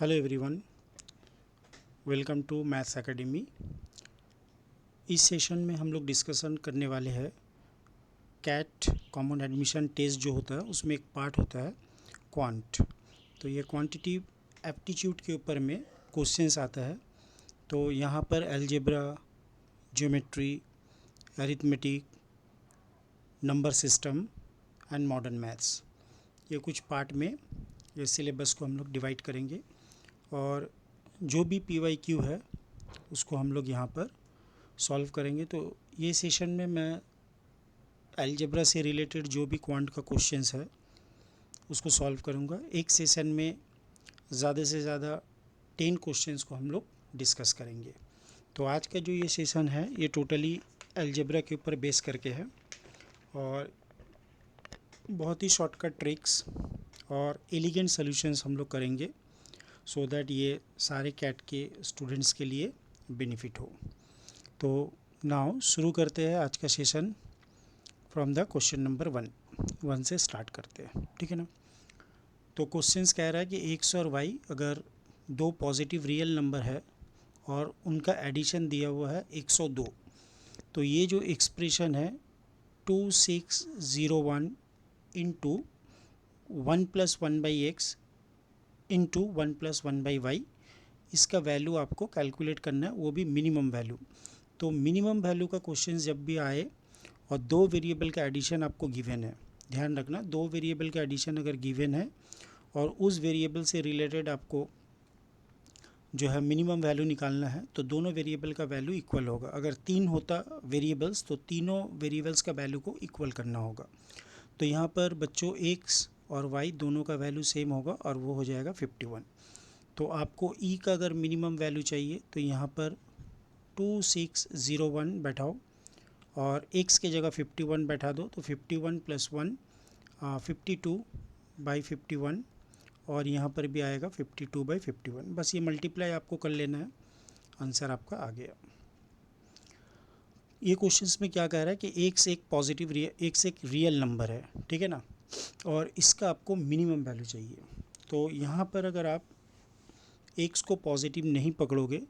Hello everyone, welcome to maths academy. इस session में हम लोग डिस्कशन करने वाले हैं कैट कॉमन एडमिशन टेस्ट जो होता है उसमें एक पार्ट होता है क्वांट। तो ये क्वांटिटिव एप्टीट्यूड के ऊपर में क्वेश्चंस आता है। तो यहाँ पर algebra, geometry, arithmetic, number system and modern maths, ये कुछ पार्ट में ये सिलेबस को हम लोग डिवाइड करेंगे और जो भी PYQ है उसको हम लोग यहाँ पर सॉल्व करेंगे। तो ये सेशन में मैं अलजेब्रा से रिलेटेड जो भी क्वांट का क्वेश्चंस है उसको सॉल्व करूँगा। एक सेशन में ज़्यादा से ज़्यादा 10 क्वेश्चंस को हम लोग डिस्कस करेंगे। तो आज का जो ये सेशन है ये टोटली अलजेब्रा के ऊपर बेस करके है और बहुत ही शॉर्टकट ट्रिक्स और एलिगेंट सॉल्यूशंस हम लोग करेंगे सो दैट ये सारे कैट के स्टूडेंट्स के लिए बेनिफिट हो। तो नाउ शुरू करते हैं आज का session from the question number 1 से स्टार्ट करते हैं, ठीक है ना। तो क्वेश्चंस कह रहा है कि एक्स और वाई अगर दो पॉजिटिव रियल नंबर है और उनका एडिशन दिया हुआ है 102, तो ये जो एक्सप्रेशन है 2601 इंटू 1+1/x इंटू 1+1/y, इसका वैल्यू आपको कैलकुलेट करना है, वो भी मिनिमम वैल्यू। तो मिनिमम वैल्यू का क्वेश्चन जब भी आए और दो वेरिएबल का एडिशन आपको गिवन है, ध्यान रखना दो वेरिएबल का एडिशन अगर गिवन है और उस वेरिएबल से रिलेटेड आपको जो है मिनिमम वैल्यू निकालना है तो दोनों वेरिएबल का वैल्यू इक्वल होगा। अगर 3 होता वेरिएबल्स तो तीनों वेरिएबल्स का वैल्यू को इक्वल करना होगा। तो यहाँ पर बच्चों एक्स और वाई दोनों का वैल्यू सेम होगा और वो हो जाएगा 51। तो आपको ई का अगर मिनिमम वैल्यू चाहिए तो यहाँ पर 2601 बैठाओ और x के जगह 51 बैठा दो। तो 51 + 1 52/51 और यहाँ पर भी आएगा 52/51। बस ये मल्टीप्लाई आपको कर लेना है, आंसर आपका आ गया। ये क्वेश्चंस में क्या कह रहा है कि x एक रियल नंबर है, ठीक है ना, और इसका आपको मिनिमम वैल्यू चाहिए। तो यहाँ पर अगर आप x को पॉजिटिव नहीं पकड़ोगे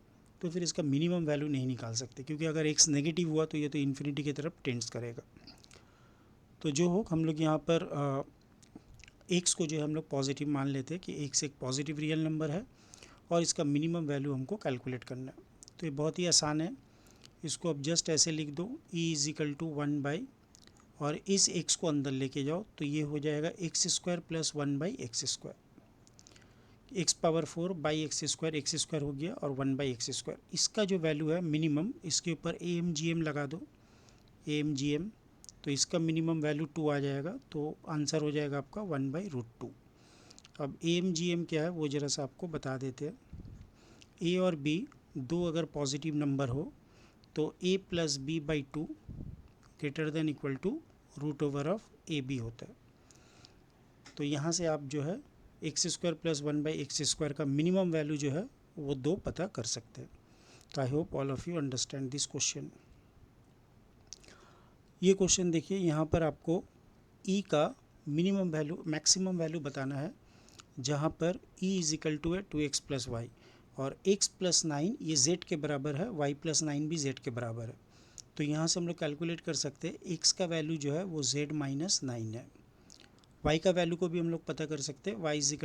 तो फिर इसका मिनिमम वैल्यू नहीं निकाल सकते, क्योंकि अगर x नेगेटिव हुआ तो ये तो इन्फिनिटी की तरफ टेंड्स करेगा। तो जो हो हम लोग यहाँ पर x को जो है हम लोग पॉजिटिव मान लेते हैं कि x एक पॉजिटिव रियल नंबर है और इसका मिनिमम वैल्यू हमको कैलकुलेट करना है। तो ये बहुत ही आसान है, इसको अब जस्ट ऐसे लिख दो e = 1 और इस x को अंदर लेके जाओ तो ये हो जाएगा x² + 1/x², x⁴/x² हो गया और 1/x²। इसका जो वैल्यू है मिनिमम, इसके ऊपर AMGM लगा दो, AMGM, तो इसका मिनिमम वैल्यू 2 आ जाएगा। तो आंसर हो जाएगा आपका 1/√2। अब AMGM क्या है वो ज़रा सा आपको बता देते हैं। A और B दो अगर पॉजिटिव नंबर हो तो a + b/2 > √AB होता है। तो यहाँ से आप जो है x² + 1/x² का मिनिमम वैल्यू जो है वो 2 पता कर सकते हैं। तो I hope all of you understand this question. ये क्वेश्चन देखिए, यहाँ पर आपको e का मिनिमम वैल्यू मैक्सिमम वैल्यू बताना है, जहाँ पर e = 2x + y और x + 9 ये z के बराबर है, y + 9 भी z के बराबर है। तो यहाँ से हम लोग कैलकुलेट कर सकते हैं x का वैल्यू जो है वो z - 9 है। y का वैल्यू को भी हम लोग पता कर सकते हैं, y = z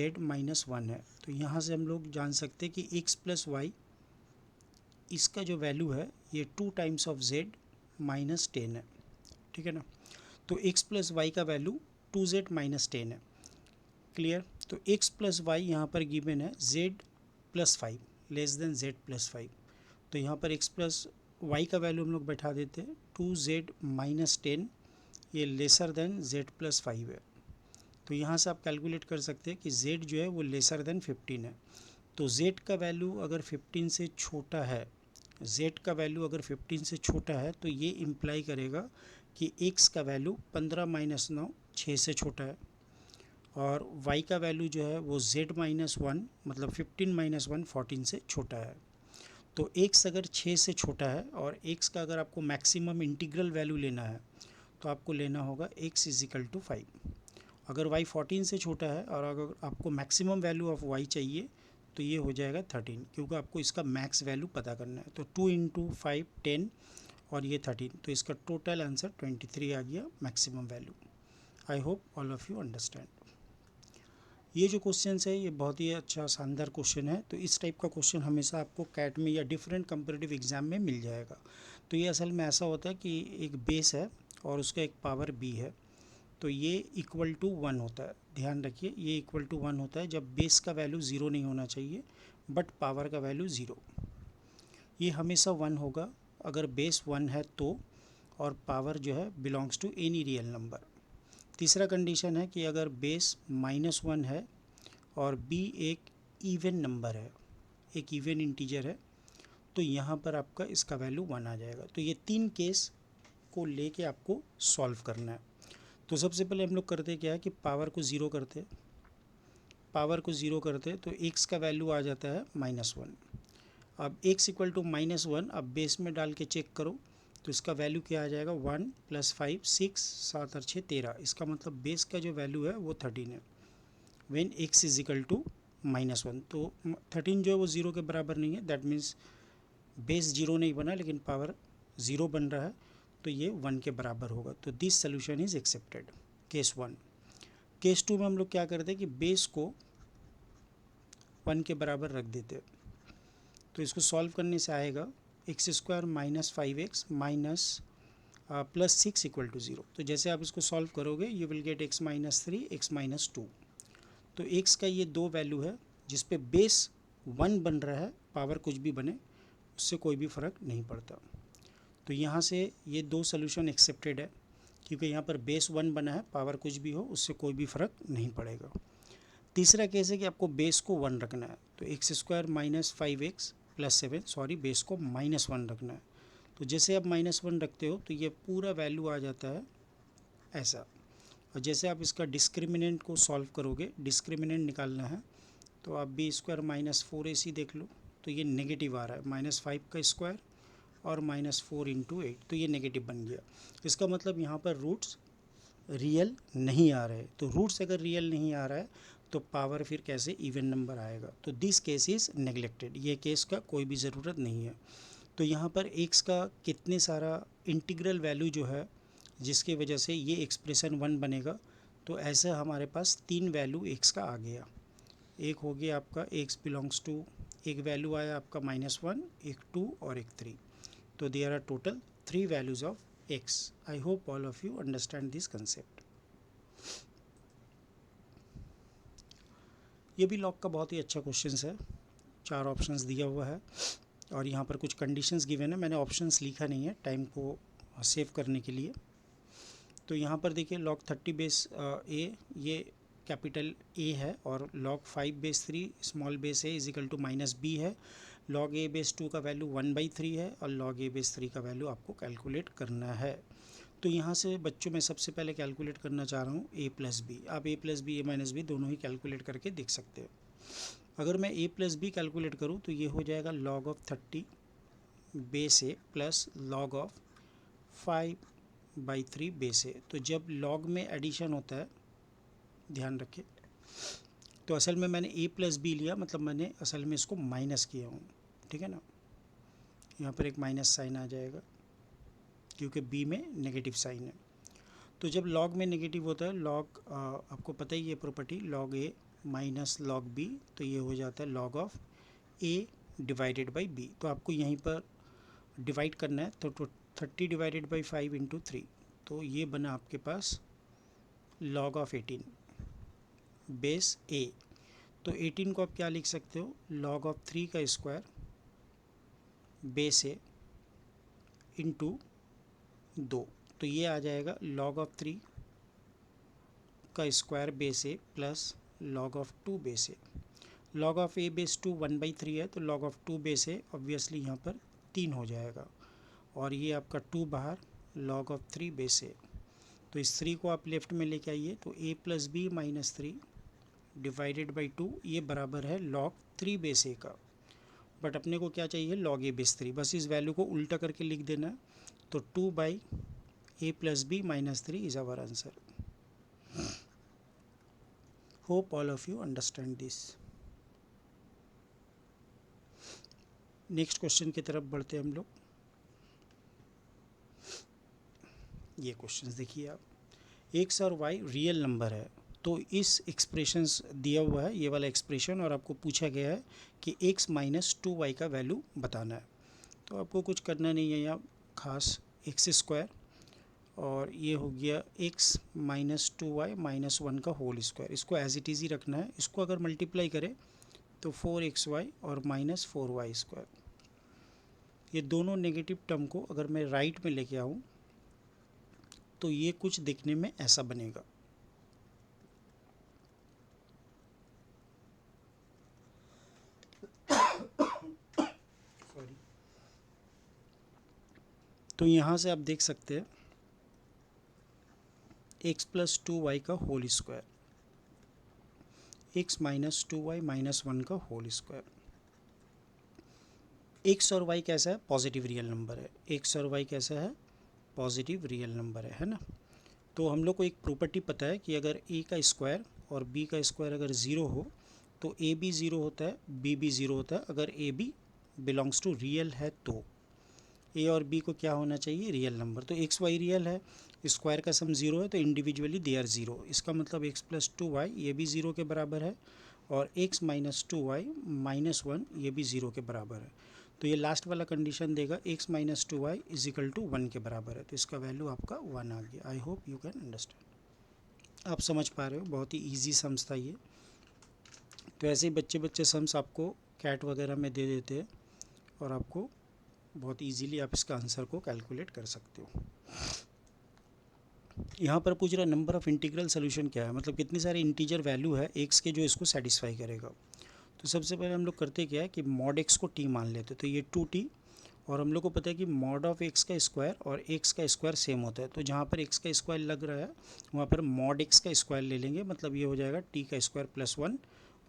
- 1 है। तो यहाँ से हम लोग जान सकते हैं कि x + y इसका जो वैल्यू है ये 2 टाइम्स ऑफ z - 10 है, ठीक है ना। तो x + y का वैल्यू 2z - 10 है, क्लियर। तो x + y यहाँ पर गिवन है z + 5 < z + 5। तो यहाँ पर x + y का वैल्यू हम लोग बैठा देते हैं 2z - 10, ये < z + 5 है। तो यहाँ से आप कैलकुलेट कर सकते हैं कि z जो है वो < 15 है। तो z का वैल्यू अगर 15 से छोटा है, z का वैल्यू अगर 15 से छोटा है तो ये इम्प्लाई करेगा कि x का वैल्यू 15 - 9 6 से छोटा है और y का वैल्यू जो है वो z - 1 मतलब 15 - 1 14 से छोटा है। तो x अगर 6 से छोटा है और x का अगर आपको मैक्सिमम इंटीग्रल वैल्यू लेना है तो आपको लेना होगा x = 5। अगर y 14 से छोटा है और अगर आपको मैक्सिमम वैल्यू ऑफ y चाहिए तो ये हो जाएगा 13, क्योंकि आपको इसका मैक्स वैल्यू पता करना है। तो 2 इंटू 5 10 और ये 13, तो इसका टोटल आंसर 23 आ गया maximum value. I hope all of you understand. ये जो क्वेश्चन है ये बहुत ही अच्छा शानदार क्वेश्चन है। तो इस टाइप का क्वेश्चन हमेशा आपको कैट में या डिफरेंट कंपैरेटिव एग्जाम में मिल जाएगा। तो ये असल में ऐसा होता है कि एक बेस है और उसका एक पावर बी है, तो ये इक्वल टू 1 होता है। ध्यान रखिए, ये इक्वल टू 1 होता है जब बेस का वैल्यू 0 नहीं होना चाहिए बट पावर का वैल्यू 0। ये हमेशा 1 होगा अगर बेस 1 है तो, और पावर जो है belongs to any real number. तीसरा कंडीशन है कि अगर बेस -1 है और बी एक इवन नंबर है, एक इवन इंटीजर है, तो यहाँ पर आपका इसका वैल्यू 1 आ जाएगा। तो ये 3 केस को लेके आपको सॉल्व करना है। तो सबसे पहले हम लोग करते क्या है कि पावर को ज़ीरो करते, पावर को ज़ीरो करते तो एक्स का वैल्यू आ जाता है -1। अब एक्स इक्वल टू -1 अब बेस में डाल के चेक करो तो इसका वैल्यू क्या आ जाएगा, 1 + 5 6 7 और 6 13। इसका मतलब बेस का जो वैल्यू है वो 13 है when x is equal to -1। तो 13 जो है वो 0 के बराबर नहीं है, दैट मीन्स बेस 0 नहीं बना लेकिन पावर 0 बन रहा है, तो ये 1 के बराबर होगा। तो this solution is accepted, case 1। Case 2 में हम लोग क्या करते हैं कि बेस को 1 के बराबर रख देते, तो इसको सॉल्व करने से आएगा x² - 5x +6 = 0। तो जैसे आप इसको सॉल्व करोगे you will get x - 3 x - 2। तो x का ये दो वैल्यू है जिस पे बेस 1 बन रहा है, पावर कुछ भी बने उससे कोई भी फ़र्क नहीं पड़ता। तो यहाँ से ये दो सोल्यूशन एक्सेप्टेड है क्योंकि यहाँ पर बेस 1 बना है, पावर कुछ भी हो उससे कोई भी फ़र्क नहीं पड़ेगा। तीसरा केस है कि आपको बेस को 1 रखना है, तो x² - 5x + 7, सॉरी बेस को -1 रखना है। तो जैसे आप -1 रखते हो तो ये पूरा वैल्यू आ जाता है ऐसा। और जैसे आप इसका डिस्क्रिमिनेंट को सॉल्व करोगे, डिस्क्रिमिनेंट निकालना है, तो आप b² - 4ac देख लो, तो ये नेगेटिव आ रहा है, -5 का स्क्वायर और -4 × 8, तो ये नेगेटिव बन गया। इसका मतलब यहाँ पर रूट्स रियल नहीं आ रहे। तो रूट्स अगर रियल नहीं आ रहा है तो पावर फिर कैसे इवन नंबर आएगा। तो दिस केस इज़ नेग्लेक्टेड, ये केस का कोई भी ज़रूरत नहीं है। तो यहाँ पर एक्स का कितने सारा इंटीग्रल वैल्यू जो है जिसकी वजह से ये एक्सप्रेशन 1 बनेगा, तो ऐसे हमारे पास 3 वैल्यू एक्स का आ गया। एक हो गया आपका एक्स बिलोंग्स टू, एक वैल्यू आया आपका -1, एक 2 और एक 3। तो there are total 3 values of x. I hope all of you understand this concept. ये भी लॉग का बहुत ही अच्छा क्वेश्चन है, 4 ऑप्शंस दिया हुआ है और यहाँ पर कुछ कंडीशंस गिवन है। मैंने ऑप्शंस लिखा नहीं है टाइम को सेव करने के लिए। तो यहाँ पर देखिए log 30 बेस a, ये कैपिटल A है, और log 5 base 3 small base a is equal to -b है। log a बेस 2 का वैल्यू 1/3 है और log a बेस 3 का वैल्यू आपको कैलकुलेट करना है। तो यहाँ से बच्चों मैं सबसे पहले कैलकुलेट करना चाह रहा हूँ a + b। आप a + b a - b दोनों ही कैलकुलेट करके देख सकते हो। अगर मैं a + b कैलकुलेट करूँ तो ये हो जाएगा log of 30 base a plus log of 5/3 base a। तो जब log में एडिशन होता है, ध्यान रखें, तो असल में मैंने a + b लिया, मतलब मैंने असल में इसको माइनस किया हूँ, ठीक है ना। यहाँ पर एक माइनस साइन आ जाएगा क्योंकि b में नेगेटिव साइन है। तो जब log में नेगेटिव होता है, log आपको पता ही है property, log a - log b, तो ये हो जाता है log of a / b। तो आपको यहीं पर डिवाइड करना है, तो 30 / 5 × 3, तो ये बना आपके पास log of 18 बेस a। तो 18 को आप क्या लिख सकते हो, log of 3 का स्क्वायर बेस a × 2, तो ये आ जाएगा log of 3 का square base a plus log of 2 base a। log of a base 2 1/3 है, तो log of 2 base a obviously यहाँ पर 3 हो जाएगा, और ये आपका 2 बाहर log of 3 बेस a। तो इस 3 को आप लेफ्ट में लेके आइए, तो a + b - 3 / 2, ये बराबर है log 3 बेस a का। बट अपने को क्या चाहिए, log a बेस 3, बस इस वैल्यू को उल्टा करके लिख देना है। तो 2/a + b - 3 is our answer. Hope all of you understand this. Next question की तरफ बढ़ते हैं हम लोग। ये क्वेश्चन देखिए आप, एक्स और वाई रियल नंबर है, तो इस एक्सप्रेशंस दिया हुआ है ये वाला एक्सप्रेशन, और आपको पूछा गया है कि x माइनस 2y का वैल्यू बताना है। तो आपको कुछ करना नहीं है यहाँ खास, एक्स स्क्वायर और ये हो गया x माइनस 2y माइनस 1 का होल स्क्वायर, इसको एज इट इज़ ही रखना है। इसको अगर मल्टीप्लाई करें तो 4xy और माइनस 4y स्क्वायर, ये दोनों नेगेटिव टर्म को अगर मैं राइट में लेके आऊँ तो ये कुछ दिखने में ऐसा बनेगा। सॉरी। तो यहाँ से आप देख सकते हैं x प्लस 2y का whole square, x minus 2y minus 1 का होल स्क्वायर। x और y कैसा है? पॉजिटिव रियल नंबर है। x और y कैसा है? पॉजिटिव रियल नंबर है ना। तो हम लोग को एक प्रॉपर्टी पता है कि अगर a का स्क्वायर और b का स्क्वायर अगर ज़ीरो हो तो a भी ज़ीरो होता है, b भी ज़ीरो होता है। अगर a b belongs to real है तो a और b को क्या होना चाहिए? Real number. तो x y रियल है, स्क्वायर का सम ज़ीरो है, तो इंडिविजुअली दे आर ज़ीरो। इसका मतलब x प्लस 2y ये भी ज़ीरो के बराबर है, और x माइनस 2y माइनस 1 ये भी ज़ीरो के बराबर है। तो ये लास्ट वाला कंडीशन देगा x minus 2y is equal to 1 के बराबर है, तो इसका वैल्यू आपका 1 आ गया। I hope you can understand. आप समझ पा रहे हो, बहुत ही ईजी सम्स था ये। तो ऐसे ही बच्चे बच्चे सम्स आपको कैट वगैरह में दे देते हैं और आपको बहुत इजीली आप इसका आंसर को कैलकुलेट कर सकते हो। यहाँ पर पूछ रहा है नंबर ऑफ़ इंटीग्रल सोल्यूशन क्या है, मतलब कितनी सारी इंटीजर वैल्यू है एक्स के जो इसको सेटिस्फाई करेगा। तो सबसे पहले हम लोग करते क्या है कि मॉड एक्स को टी मान लेते, तो ये 2t, और हम लोग को पता है कि मॉड ऑफ एक्स का स्क्वायर और एक्स का स्क्वायर सेम होता है, तो जहाँ पर एक्स का स्क्वायर लग रहा है वहाँ पर मॉड एक्स का स्क्वायर ले लेंगे, मतलब ये हो जाएगा टी का स्क्वायर प्लस 1,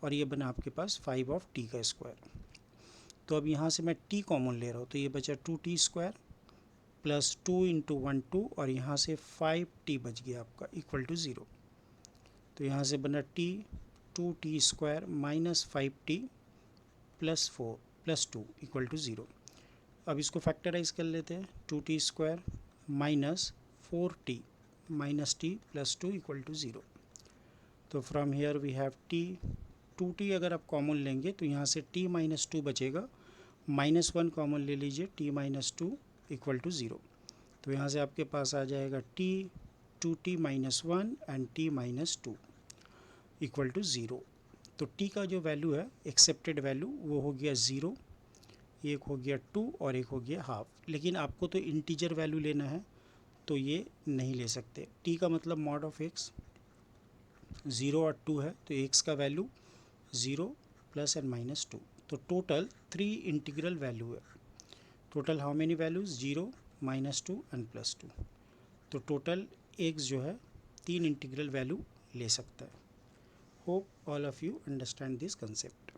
और ये बना आपके पास 5 ऑफ टी का स्क्वायर। तो अब यहाँ से मैं टी कॉमन ले रहा हूँ, तो ये बचा 2t स्क्वायर प्लस 2 इंटू 1 2, और यहाँ से 5t बच गया आपका इक्वल टू 0। तो यहाँ से बना t 2t square minus 5t plus 4 plus 2 equal to 0। अब इसको फैक्टराइज कर लेते हैं, 2t square minus 4t minus t plus 2 equal to 0। तो from here we have t, 2t अगर आप कॉमन लेंगे तो यहाँ से t माइनस 2 बचेगा, माइनस 1 कॉमन ले लीजिए, t माइनस 2 इक्वल टू 0। तो यहाँ से आपके पास आ जाएगा t 2t minus 1 and t minus 2 equal to 0। तो t का जो वैल्यू है एक्सेप्टेड वैल्यू वो हो गया 0, एक हो गया 2 और एक हो गया हाफ। लेकिन आपको तो इंटीजर वैल्यू लेना है तो ये नहीं ले सकते। t का मतलब मॉड ऑफ x 0 और 2 है, तो x का वैल्यू 0 प्लस एंड माइनस 2, तो टोटल 3 इंटीग्रल वैल्यू है। Total how many values? 0 minus 2 and plus 2। तो टोटल x जो है 3 इंटीग्रल वैल्यू ले सकता है। Hope all of you understand this concept.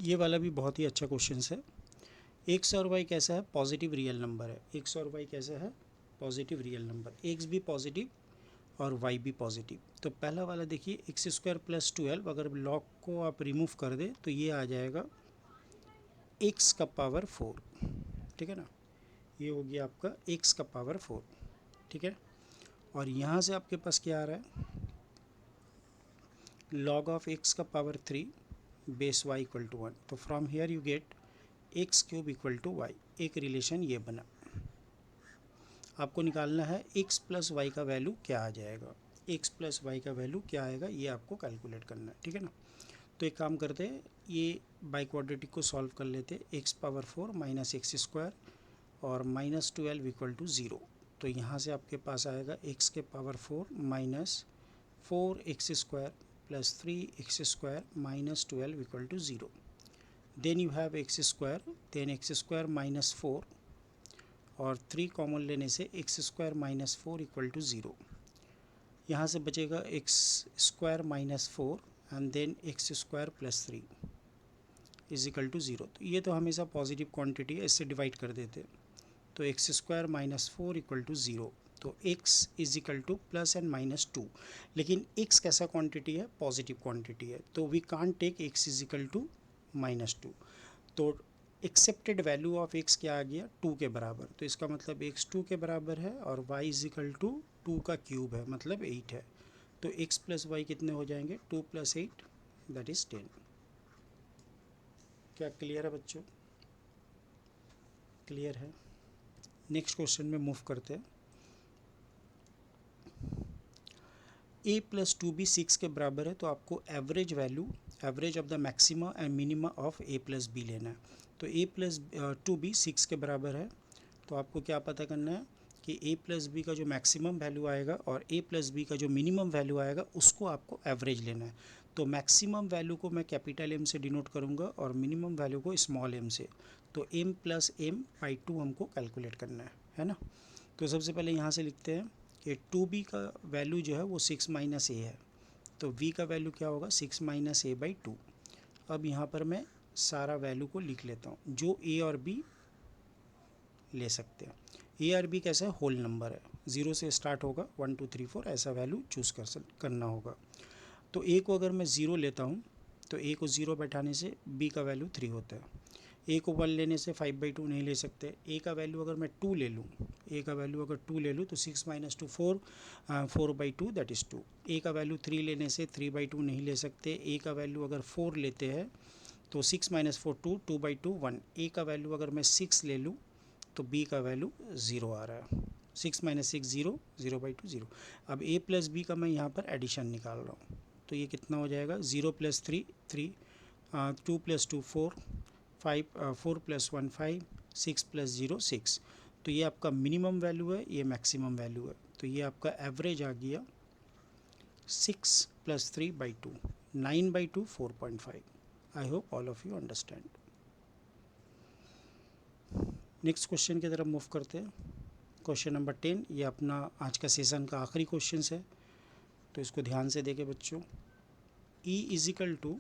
ये वाला भी बहुत ही अच्छा क्वेश्चन है। एक्स और वाई कैसा है? पॉजिटिव रियल नंबर है। एक्स और वाई कैसा है? Positive real number. एक्स भी पॉजिटिव और वाई भी पॉजिटिव। तो पहला वाला देखिए, एक्स स्क्वायर प्लस 12, अगर लॉग को आप रिमूव कर दे तो ये आ जाएगा एक्स का पावर 4, ठीक है ना। ये हो गया आपका एक्स का पावर 4, ठीक है। और यहाँ से आपके पास क्या आ रहा है? लॉग ऑफ एक्स का power 3 base y equal to 1। तो from here you get x cube equal to y. एक रिलेशन ये बना। आपको निकालना है एक्स प्लस वाई का वैल्यू क्या आ जाएगा। एक्स प्लस वाई का वैल्यू क्या आएगा ये आपको कैलकुलेट करना है, ठीक है ना। तो एक काम करते हैं, ये बाई क्वाड्रेटिक को सॉल्व कर लेते हैं। X power 4 minus x square और माइनस 12 इक्वल टू 0। तो यहाँ से आपके पास आएगा एक्स के power 4 minus 4 x square plus 3 x square minus 12 equal to 0। Then you have x square, then x square minus 4 और 3 कॉमन लेने से x square minus 4 equal to 0। यहाँ से बचेगा x square minus 4 and then x square plus 3 is equal to 0। तो ये तो हमेशा पॉजिटिव क्वांटिटी है, इससे डिवाइड कर देते। तो x square minus 4 equal to 0, तो x is equal to plus and minus 2, लेकिन x कैसा क्वांटिटी है, पॉजिटिव क्वांटिटी है, तो we can't take x is equal to minus 2। तो एक्सेप्टेड वैल्यू ऑफ x क्या आ गया, 2 के बराबर, तो इसका मतलब x 2 के बराबर है और y इज इक्वल टू 2 का क्यूब है, मतलब 8 है। तो x प्लस वाई कितने हो जाएंगे, 2 प्लस 8 दैट इज 10। क्या क्लियर है बच्चों, क्लियर है। नेक्स्ट क्वेश्चन में मूव करते हैं। a प्लस 2b 6 के बराबर है, तो आपको average value, average of the maxima and minima of a plus b लेना है। तो a प्लस 2b 6 के बराबर है, तो आपको क्या पता करना है कि a प्लस बी का जो मैक्सिमम वैल्यू आएगा और a प्लस बी का जो मिनिमम वैल्यू आएगा उसको आपको एवरेज लेना है। तो मैक्सिमम वैल्यू को मैं कैपिटल M से डिनोट करूँगा और मिनिमम वैल्यू को स्मॉल m से। तो m प्लस m बाई 2 हमको कैलकुलेट करना है ना। तो सबसे पहले यहाँ से लिखते हैं कि 2b का वैल्यू जो है वो 6 माइनस a है, तो v का वैल्यू क्या होगा, 6 माइनस a बाई 2। अब यहाँ पर मैं सारा वैल्यू को लिख लेता हूँ, जो a और b ले सकते हैं। ए और बी कैसा है, होल नंबर है, 0 से स्टार्ट होगा, 1 2 3 4 ऐसा वैल्यू चूज़ करना होगा। तो ए को अगर मैं 0 लेता हूँ तो ए को 0 बैठाने से बी का वैल्यू 3 होता है। ए को 1 लेने से 5/2 नहीं ले सकते। ए का वैल्यू अगर मैं 2 ले लूँ, ए का वैल्यू अगर 2 ले लूँ तो 6 माइनस 2 4, 4/2 दैट इज़ 2। ए का वैल्यू 3 लेने से 3/2 नहीं ले सकते। ए का वैल्यू अगर 4 लेते हैं तो 6 माइनस 4 2, 2/2 1। ए का वैल्यू अगर मैं 6 ले लूँ तो b का वैल्यू 0 आ रहा है, 6 माइनस 6 0, 0/2 0। अब a प्लस बी का मैं यहाँ पर एडिशन निकाल रहा हूँ, तो ये कितना हो जाएगा, 0 प्लस 3 3, 2 प्लस 2 4, 4 प्लस 1 5, 6 प्लस 0 6। तो ये आपका मिनिमम वैल्यू है, ये मैक्सिमम वैल्यू है, तो ये आपका एवरेज आ गया 6 plus 3/2, 9/2 4.5। I hope all of you understand. Next question की तरफ मूव करते हैं। क्वेश्चन नंबर 10, ये अपना आज का सेशन का आखिरी क्वेश्चन है, तो इसको ध्यान से देखें बच्चों। e इज इक्वल टू,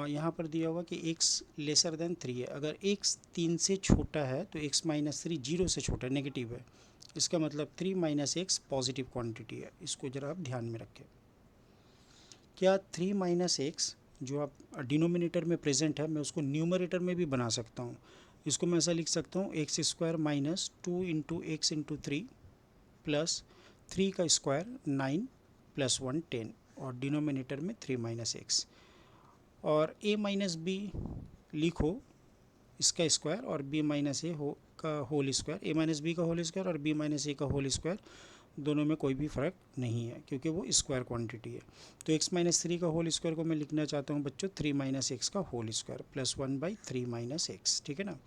यहाँ पर दिया हुआ कि x लेसर देन 3 है। अगर x 3 से छोटा है तो x माइनस 3 0 से छोटा है, नेगेटिव है, इसका मतलब 3 माइनस x पॉजिटिव क्वांटिटी है। इसको ज़रा आप ध्यान में रखें। क्या 3 माइनस एक्स जो आप डिनोमिनेटर में प्रेजेंट है, मैं उसको न्यूमरेटर में भी बना सकता हूँ। इसको मैं ऐसा लिख सकता हूँ, x square minus 2 into x into 3 plus 3 का स्क्वायर 9 प्लस 1 10, और डिनोमिनेटर में 3 माइनस एक्स, और a माइनस बी लिखो इसका स्क्वायर और b माइनस ए का whole square, a minus b का होल स्क्वायर और b माइनस ए का होल स्क्वायर, दोनों में कोई भी फ़र्क नहीं है क्योंकि वो स्क्वायर क्वांटिटी है। तो x माइनस 3 का होल स्क्वायर को मैं लिखना चाहता हूँ बच्चों 3 माइनस एक्स का whole square plus 1/3 minus x, ठीक है ना।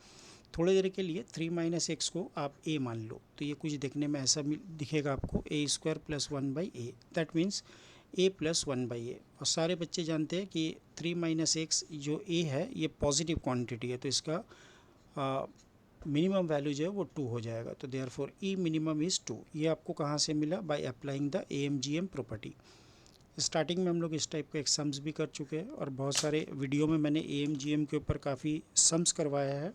थोड़ी देर के लिए 3 माइनस एक्स को आप a मान लो, तो ये कुछ देखने में ऐसा दिखेगा आपको, a square plus 1/a, that means a plus 1/a। और सारे बच्चे जानते हैं कि 3 माइनस एक्स जो a है ये पॉजिटिव क्वांटिटी है, तो इसका मिनिमम वैल्यू जो है वो 2 हो जाएगा। तो देयर फॉर ई मिनिमम इज़ 2। ये आपको कहाँ से मिला, by applying the AMGM property. Starting में हम लोग इस टाइप का एक सम्स भी कर चुके हैं और बहुत सारे वीडियो में मैंने AMGM के ऊपर काफ़ी सम्स करवाया है।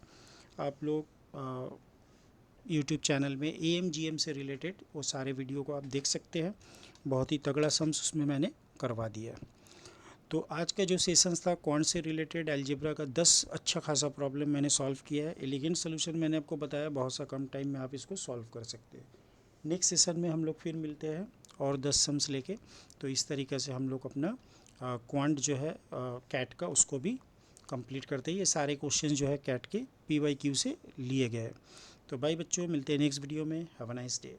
आप लोग यूट्यूब चैनल में AMGM से रिलेटेड वो सारे वीडियो को आप देख सकते हैं, बहुत ही तगड़ा सम्स उसमें मैंने करवा दिया है। तो आज का जो सेशंस था क्वांट से रिलेटेड अलजेब्रा का 10 अच्छा खासा प्रॉब्लम मैंने सॉल्व किया है। एलिगेंट सोल्यूशन मैंने आपको बताया, बहुत सा कम टाइम में आप इसको सॉल्व कर सकते हैं। नेक्स्ट सेशन में हम लोग फिर मिलते हैं और 10 सम्स लेके। तो इस तरीके से हम लोग अपना क्वांट जो है कैट का उसको भी कंप्लीट करते हैं। ये सारे क्वेश्चन जो है कैट के PYQ से लिए गए हैं। तो बाय बच्चों, मिलते हैं नेक्स्ट वीडियो में। Have a nice day.